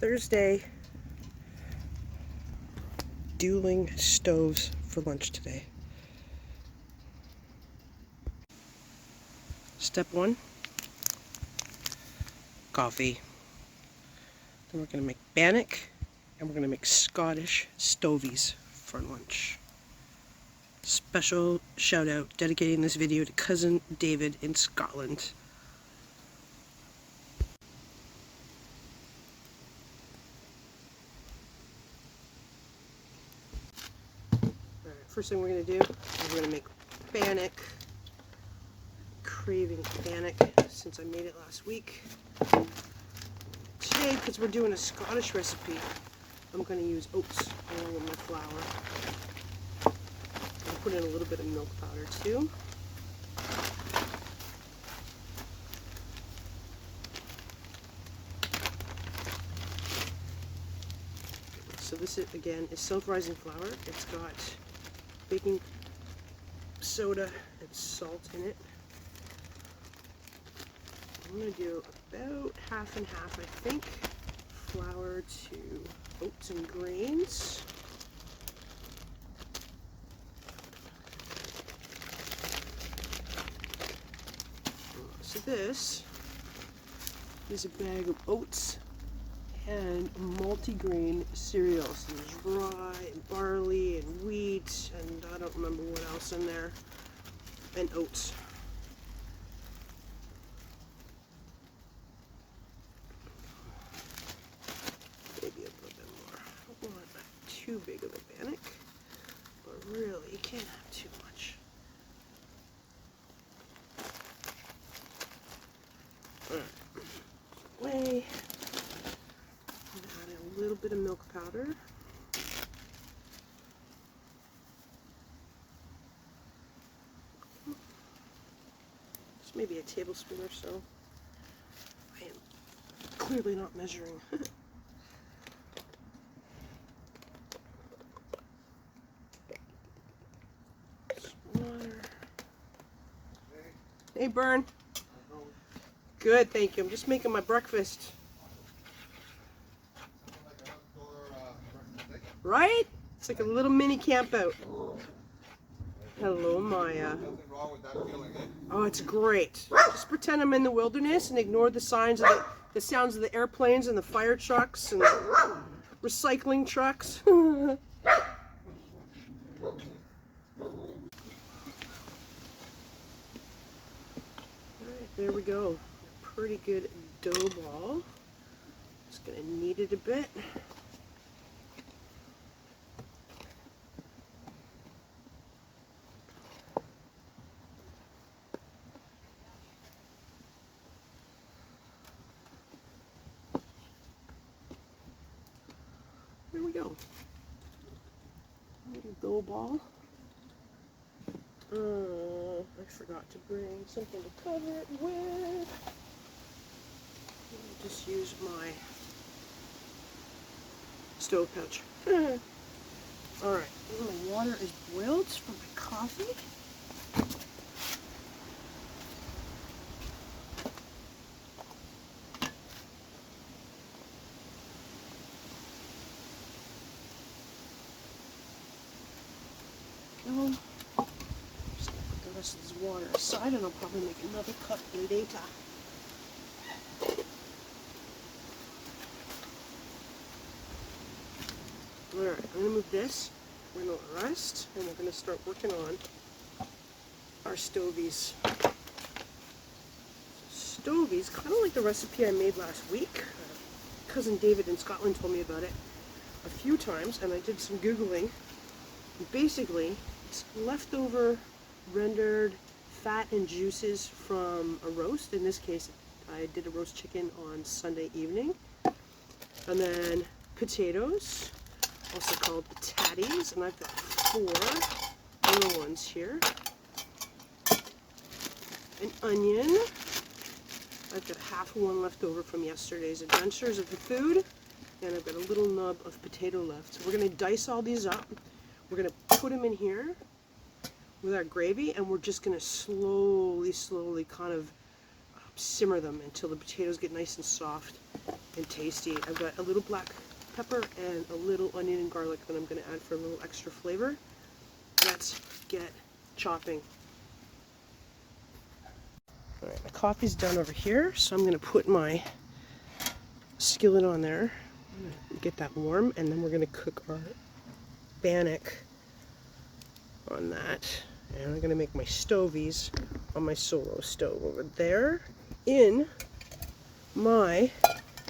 Thursday. Dueling stoves for lunch today. Step 1, coffee. Then we're going to make bannock, and we're going to make Scottish stovies for lunch. Special shout out dedicating this video to cousin David in Scotland. Alright, first thing we're going to do is we're going to make bannock. Craving bannock since I made it last week. Today, because we're doing a Scottish recipe, I'm going to use oats along with my flour. I'll put in a little bit of milk powder too. So this is, again, is self-rising flour. It's got baking soda and salt in it. I'm going to do about half and half, I think. Flour to oats and grains. So this is a bag of oats and multigrain cereal. So there's rye and barley and wheat and I don't remember what else in there. And oats. Too big of a bannock, but really you can't have too much. Alright, add a little bit of milk powder. Just maybe a tablespoon or so. I am clearly not measuring. Hey, Bern. Good, thank you. I'm just making my breakfast. Right? It's like a little mini camp out. Hello, Maya. Oh, it's great. Just pretend I'm in the wilderness and ignore the signs of the sounds of the airplanes and the fire trucks and the recycling trucks. There we go. Pretty good dough ball. Just going to knead it a bit. There we go. Little dough ball. I forgot to bring something to cover it with. I'll just use my stove pouch. Alright, my water is boiled for my coffee. This water aside and I'll probably make another cup later. Alright, I'm going to move this, we're going to rest, and we're going to start working on our stovies. So stovies, kind of like the recipe I made last week. Cousin David in Scotland told me about it a few times, and I did some Googling. Basically, it's leftover rendered fat and juices from a roast. In this case, I did a roast chicken on Sunday evening. And then potatoes, also called tatties, and I've got 4 little ones here. An onion. I've got half of one left over from yesterday's adventures of the food. And I've got a little nub of potato left. So we're going to dice all these up. We're going to put them in here with our gravy, and we're just going to slowly kind of simmer them until the potatoes get nice and soft and tasty. I've got a little black pepper and a little onion and garlic that I'm going to add for a little extra flavor. Let's get chopping. Alright, my coffee's done over here, so I'm going to put my skillet on there, get that warm, and then we're going to cook our bannock on that. And I'm going to make my stovies on my solo stove over there in my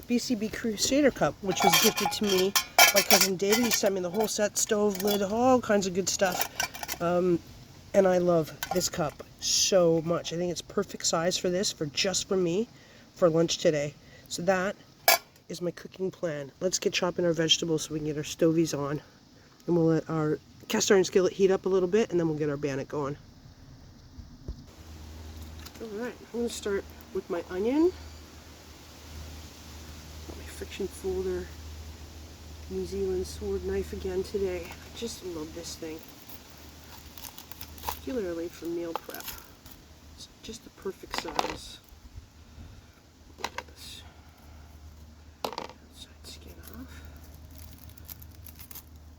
BCB Crusader cup, which was gifted to me by cousin David. He sent me the whole set, stove lid, all kinds of good stuff. And I love this cup so much. I think it's perfect size for this, just for me, for lunch today. So that is my cooking plan. Let's get chopping our vegetables so we can get our stovies on. And we'll let our cast iron skillet heat up a little bit, and then we'll get our bannock going. Alright, I'm going to start with my onion. Got my friction folder, New Zealand sword knife again today. I just love this thing, particularly for meal prep. It's just the perfect size. This outside skin off.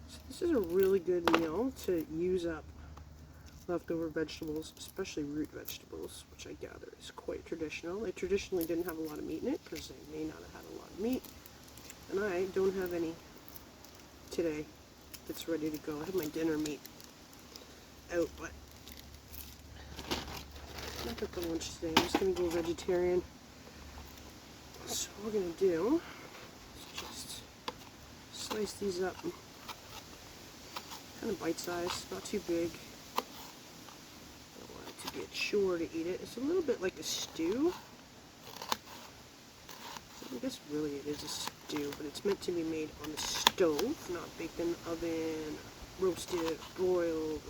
So this is a really good meal to use up leftover vegetables, especially root vegetables, which I gather is quite traditional. They traditionally didn't have a lot of meat in it because they may not have had a lot of meat, and I don't have any today that's ready to go. I have my dinner meat out, but not for lunch today. I'm just going to go vegetarian. So what we're going to do is just slice these up, kind of bite-sized, not too big. To get sure to eat it. It's a little bit like a stew. I guess really it is a stew, but it's meant to be made on the stove, not baked in the oven, roasted, broiled,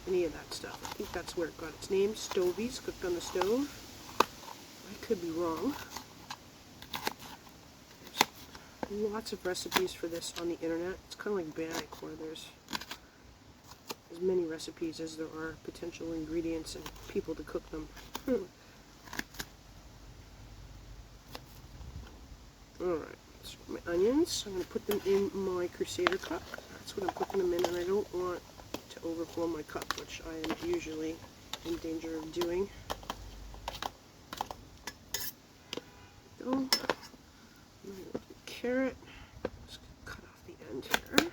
any of that stuff. I think that's where it got its name, Stovies, cooked on the stove. I could be wrong. There's lots of recipes for this on the internet. It's kind of like bannock, where there's as many recipes as there are potential ingredients and people to cook them. Alright, so my onions, I'm going to put them in my Crusader cup. That's what I'm cooking them in, and I don't want to overflow my cup, which I am usually in danger of doing. Go. I'm going to do carrot. Just cut off the end here.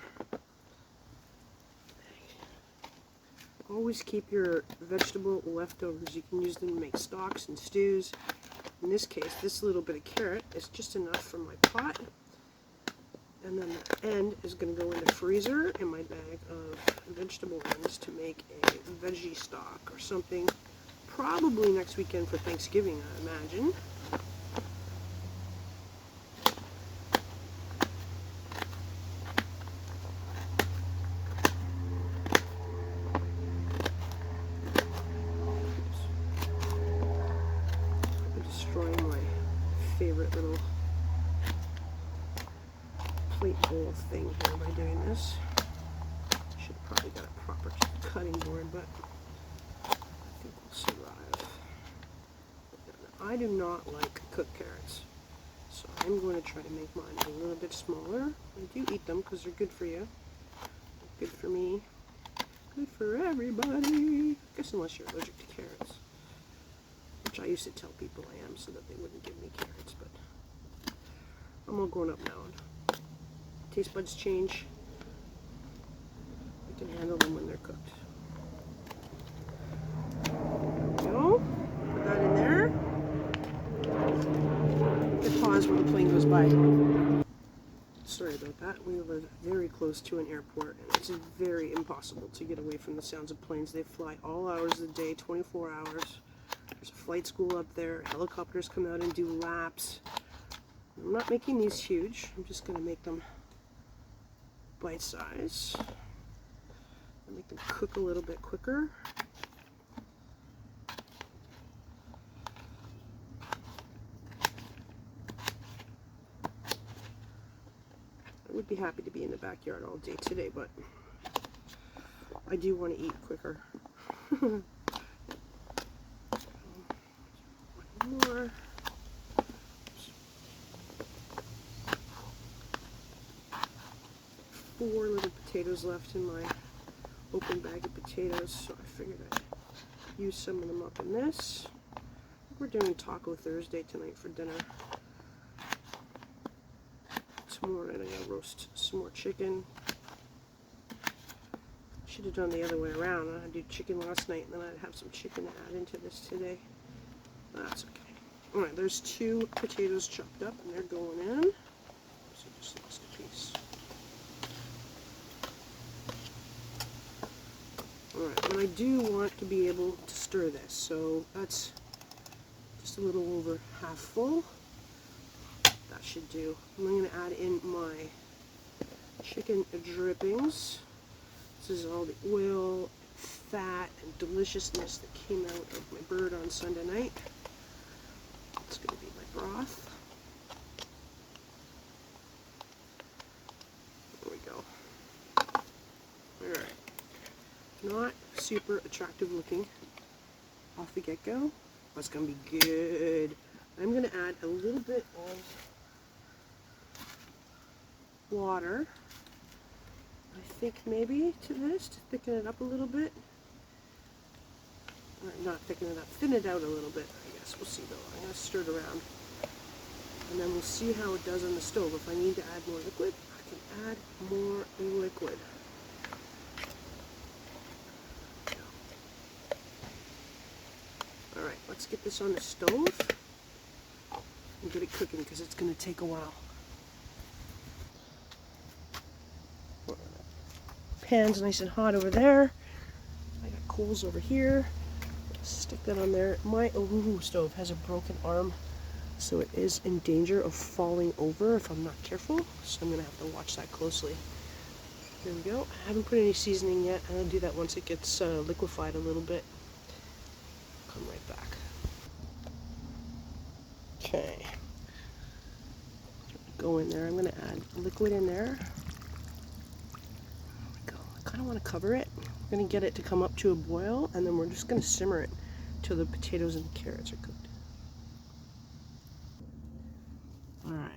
Always keep your vegetable leftovers. You can use them to make stocks and stews. In this case, this little bit of carrot is just enough for my pot. And then the end is going to go in the freezer in my bag of vegetable ones to make a veggie stock or something. Probably next weekend for Thanksgiving, I imagine. Destroying my favorite little plate bowl thing here by doing this. Should have probably got a proper cutting board, but I think we'll survive. I do not like cooked carrots, so I'm going to try to make mine a little bit smaller. I do eat them because they're good for you. Good for me. Good for everybody. I guess unless you're allergic to carrots. Which I used to tell people I am so that they wouldn't give me carrots, but I'm all grown up now. And taste buds change. I can handle them when they're cooked. There we go. Put that in there. Hit pause when the plane goes by. Sorry about that. We live very close to an airport, and it's very impossible to get away from the sounds of planes. They fly all hours of the day, 24 hours. There's a flight school up there. Helicopters come out and do laps. I'm not making these huge. I'm just going to make them bite size. And make them cook a little bit quicker. I would be happy to be in the backyard all day today, but I do want to eat quicker. more. 4 little potatoes left in my open bag of potatoes, so I figured I'd use some of them up in this. We're doing Taco Thursday tonight for dinner. Tomorrow night I'm going to roast some more chicken. Should have done the other way around. I did chicken last night and then I'd have some chicken to add into this today. That's okay. Alright, there's 2 potatoes chopped up and they're going in. So just lost a piece. Alright, and I do want to be able to stir this, so that's just a little over half full. That should do. I'm going to add in my chicken drippings. This is all the oil, fat, and deliciousness that came out of my bird on Sunday night. It's going to be my broth. There we go. Alright. Not super attractive looking off the get-go, but it's going to be good. I'm going to add a little bit of water, I think maybe, to this, to thicken it up a little bit. Or not thicken it up, thin it out a little bit, I guess. We'll see though. I'm going to stir it around. And then we'll see how it does on the stove. If I need to add more liquid, I can add more liquid. Alright, let's get this on the stove and get it cooking because it's going to take a while. Pan's nice and hot over there. I got coals over here. Stick that on there. My Oatmeal stove has a broken arm, so it is in danger of falling over if I'm not careful. So I'm going to have to watch that closely. There we go. I haven't put any seasoning yet. I'll do that once it gets liquefied a little bit. Come right back. Okay. Go in there. I'm going to add liquid in there. I kind of want to cover it. We're going to get it to come up to a boil, and then we're just going to simmer it till the potatoes and the carrots are cooked. Alright.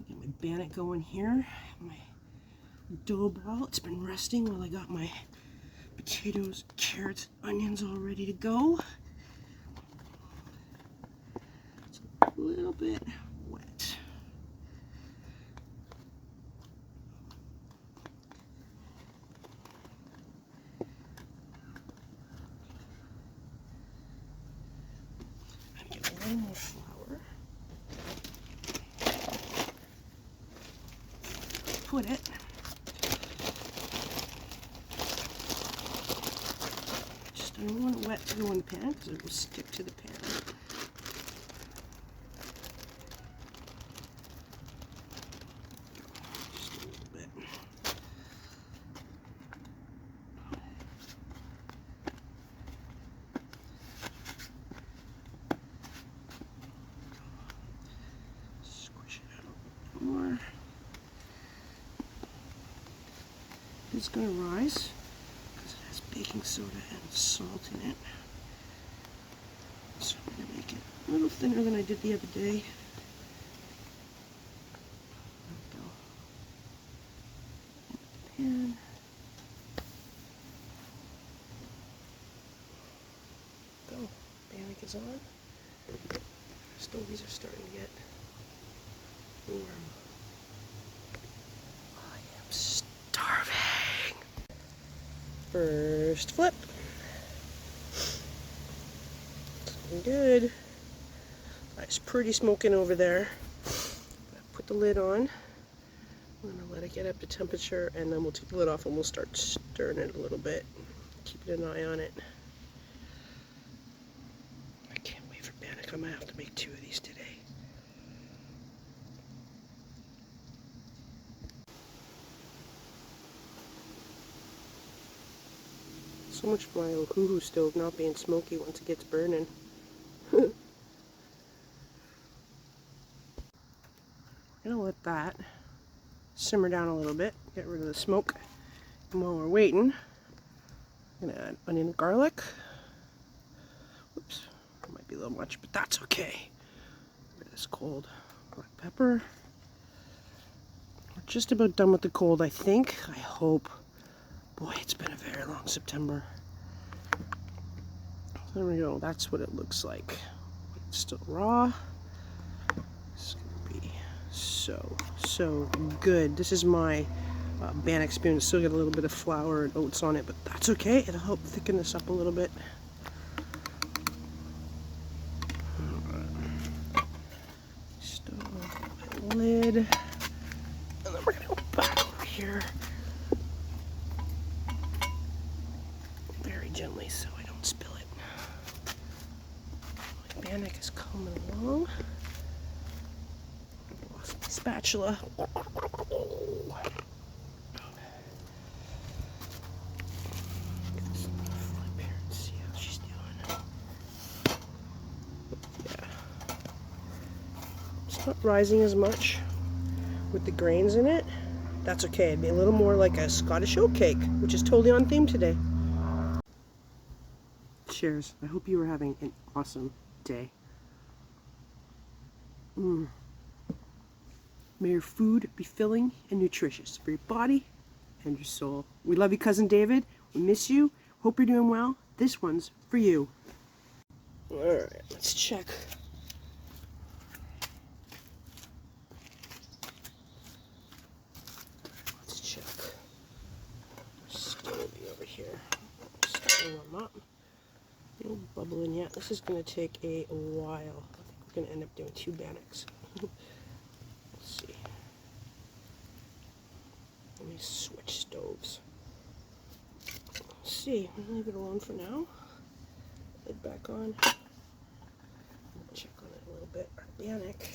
Get my bannock going here. My dough ball. It's been resting while I got my potatoes, carrots, onions all ready to go. It's a little bit wet. Get a little more flour. Put it. Just I don't want it wet to go in the pan because it will stick to the pan. Just a little bit. More. It's going to rise because it has baking soda and salt in it. So I'm going to make it a little thinner than I did the other day. There we go. Pan. Go. Bannock is on. Stovies are starting to get warm. I am starving. First flip. Looking good. It's pretty smoking over there. Put the lid on. I'm going to let it get up to temperature and then we'll take the lid off and we'll start stirring it a little bit. Keeping an eye on it. I can't wait for bannock. I might have to make 2 of these today. So much for my Oatmeal stove not being smoky once it gets burning. I'm gonna let that simmer down a little bit, get rid of the smoke. And while we're waiting, I'm gonna add onion and garlic. Oops, might be a little much, but that's okay. It is cold. Black pepper. We're just about done with the cold, I think. I hope. Boy, it's been a very long September. There we go. That's what it looks like. It's still raw. It's gonna be so good. This is my Bannock spoon. It's still got a little bit of flour and oats on it, but that's okay. It'll help thicken this up a little bit. Stove lid, and then we're gonna go back over here very gently so I don't spill it. My Bannock is coming along. Lost my spatula. Not rising as much with the grains in it. That's okay. It'd be a little more like a Scottish oat cake, which is totally on theme today. Cheers. I hope you are having an awesome day. May your food be filling and nutritious for your body and your soul. We love you, Cousin David. We miss you. Hope you're doing well. This one's for you. Alright, let's check. Stovey over here. Starting warm up. No bubbling yet. This is going to take a while. I think we're going to end up doing 2 Bannocks. Let's see. Let me switch stoves. Let's see. I'm going to leave it alone for now. Lid back on. We'll check on it a little bit. Our Bannock.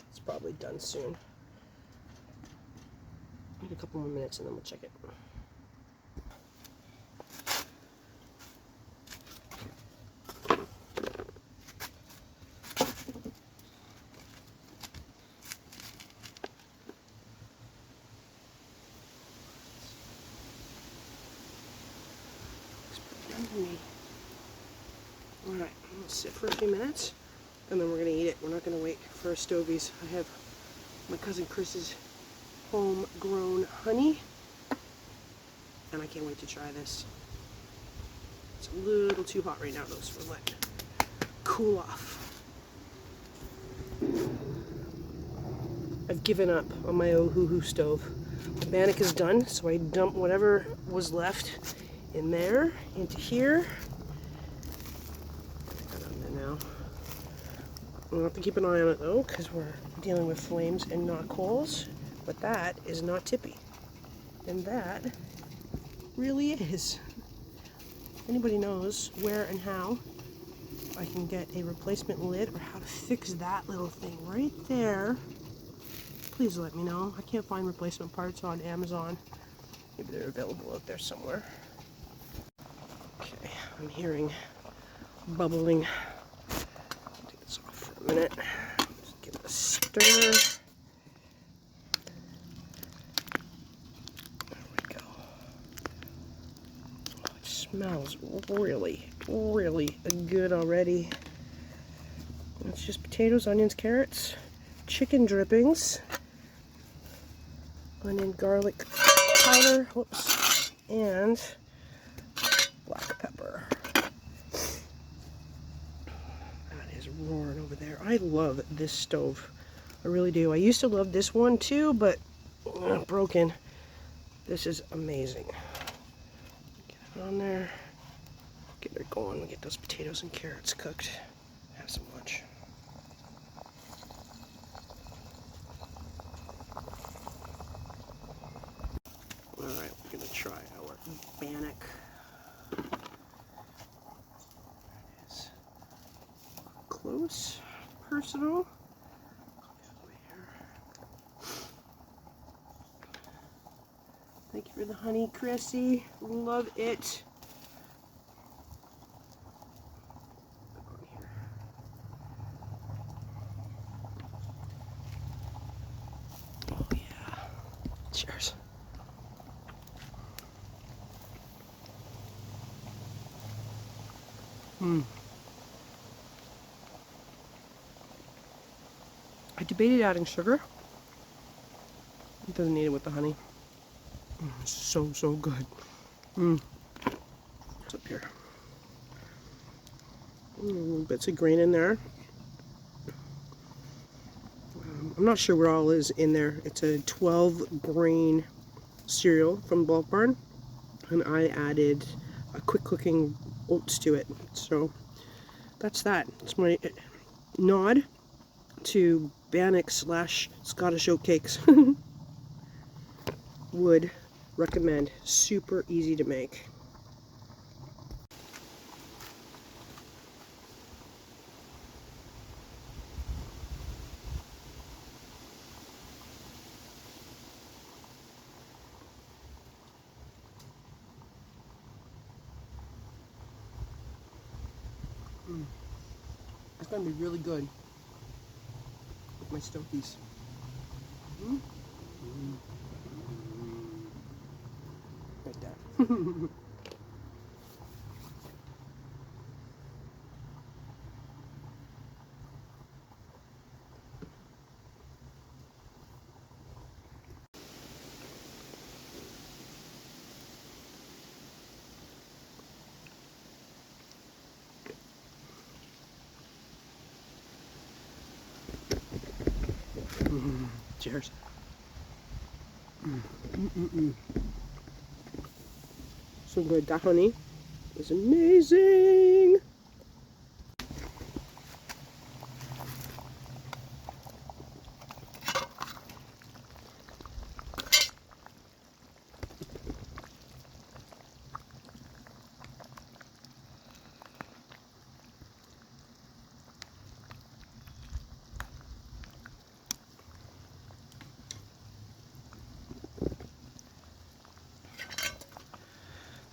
It's probably done soon. Wait a couple more minutes and then we'll check it. Alright, I'm going to sit for a few minutes and then we're going to eat it. We're not going to wait for our Stovies. I have my cousin Chris's homegrown honey, and I can't wait to try this. It's a little too hot right now though, so we'll let it cool off. I've given up on my Ohuhu stove. The Bannock is done, so I dump whatever was left in there into here. Put that on there now. We'll have to keep an eye on it though, because we're dealing with flames and not coals. But that is not tippy. And that really is. If anybody knows where and how I can get a replacement lid or how to fix that little thing right there, please let me know. I can't find replacement parts on Amazon. Maybe they're available out there somewhere. Okay, I'm hearing bubbling. Take this off for a minute. Just give it a stir. Smells really, really good already. It's just potatoes, onions, carrots, chicken drippings, onion, garlic powder, whoops, and black pepper. That is roaring over there. I love this stove. I really do. I used to love this one too, but broken. This is amazing. On there, get her going. We'll get those potatoes and carrots cooked. Have some lunch. Alright, we're going to try our Bannock. There it is. Close, personal. Thank you for the honey, Chrissy. Love it. Oh yeah. Cheers. Mm. I debated adding sugar. It doesn't need it with the honey. It's so good. What's up here? Little bits of grain in there. I'm not sure what all is in there. It's a 12 grain cereal from Bulk Barn, and I added a quick cooking oats to it. So that's that. It's my nod to Bannock / Scottish oat cakes. Would recommend. Super easy to make. It's going to be really good with my Stovies. Right there. Cheers. So good. That honey is amazing.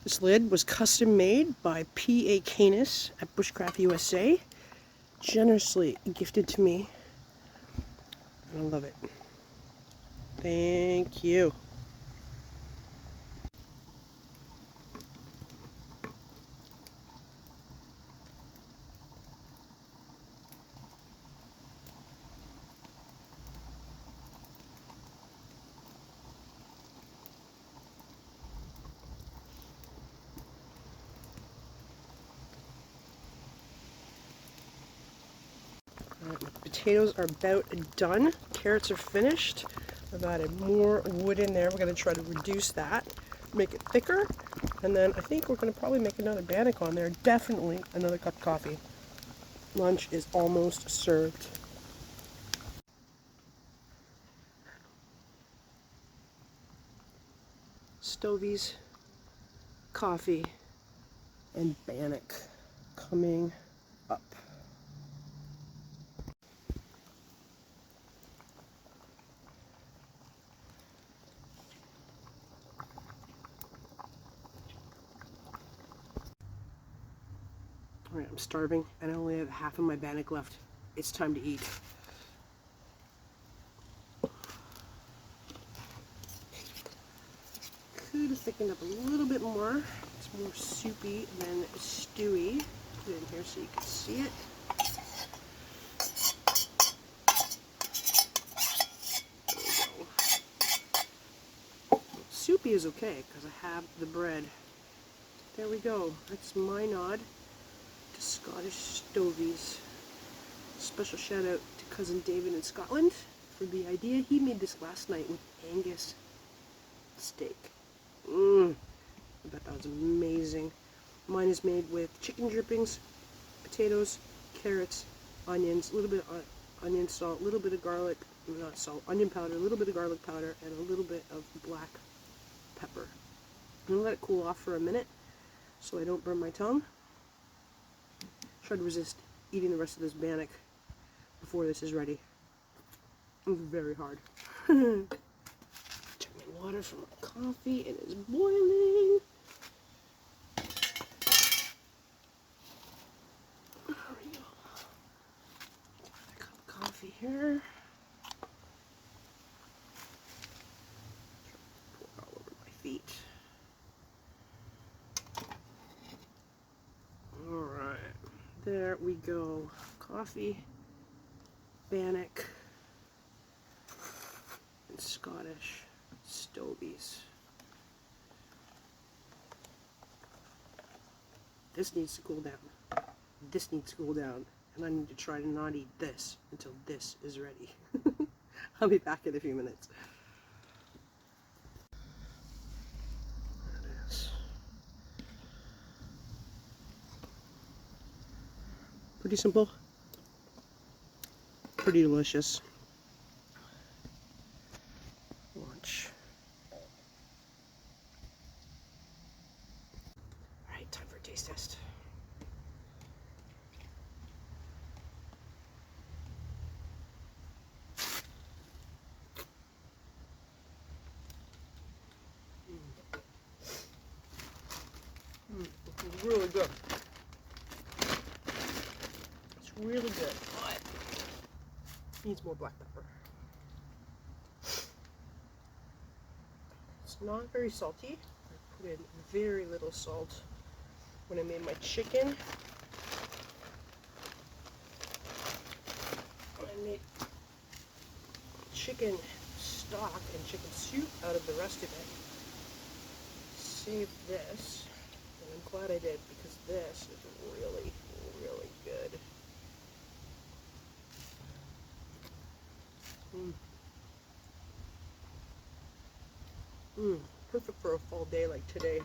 This lid was custom made by P.A. Canis at Bushcraft USA. Generously gifted to me. And I love it. Thank you. Potatoes are about done. Carrots are finished. I've added more wood in there. We're going to try to reduce that, make it thicker, and then I think we're going to probably make another bannock on there. Definitely another cup of coffee. Lunch is almost served. Stovies, coffee, and bannock coming up. Alright, I'm starving and I only have half of my bannock left. It's time to eat. Could have thickened up a little bit more. It's more soupy than stewy. Put it in here so you can see it. Soupy is okay because I have the bread. There we go. That's my nod to Scottish Stovies. Special shout out to cousin David in Scotland for the idea. He made this last night with Angus steak. I bet that was amazing. Mine is made with chicken drippings, potatoes, carrots, onions, a little bit of onion salt, a little bit of garlic, not salt, onion powder, a little bit of garlic powder, and a little bit of black pepper. I'm going to let it cool off for a minute so I don't burn my tongue. Try to resist eating the rest of this bannock before this is ready. It's very hard. Check my water for my coffee. It is boiling. There we go. Another cup of coffee here. Pour it all over my feet. Alright. there we go. Coffee, Bannock, and Scottish Stovies. This needs to cool down. This needs to cool down. And I need to try to not eat this until this is ready. I'll be back in a few minutes. There it is. Pretty simple. Pretty delicious. Lunch. Alright, time for a taste test. It's really good. It's really good, but needs more black pepper. It's not very salty. I put in very little salt when I made my chicken. I made chicken stock and chicken soup out of the rest of it. Save this, and I'm glad I did because this is really, really good. Perfect for a fall day like today.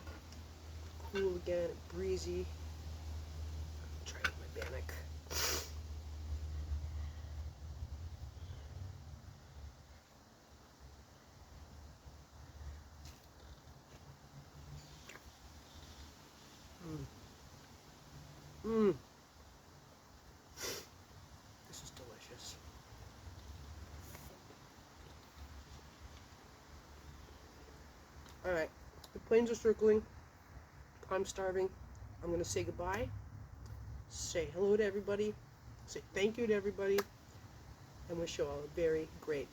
Cool again, breezy. Try it with my Bannock. This is delicious. Alright, the planes are circling. I'm starving. I'm going to say goodbye. Say hello to everybody. Say thank you to everybody. And wish you all a very great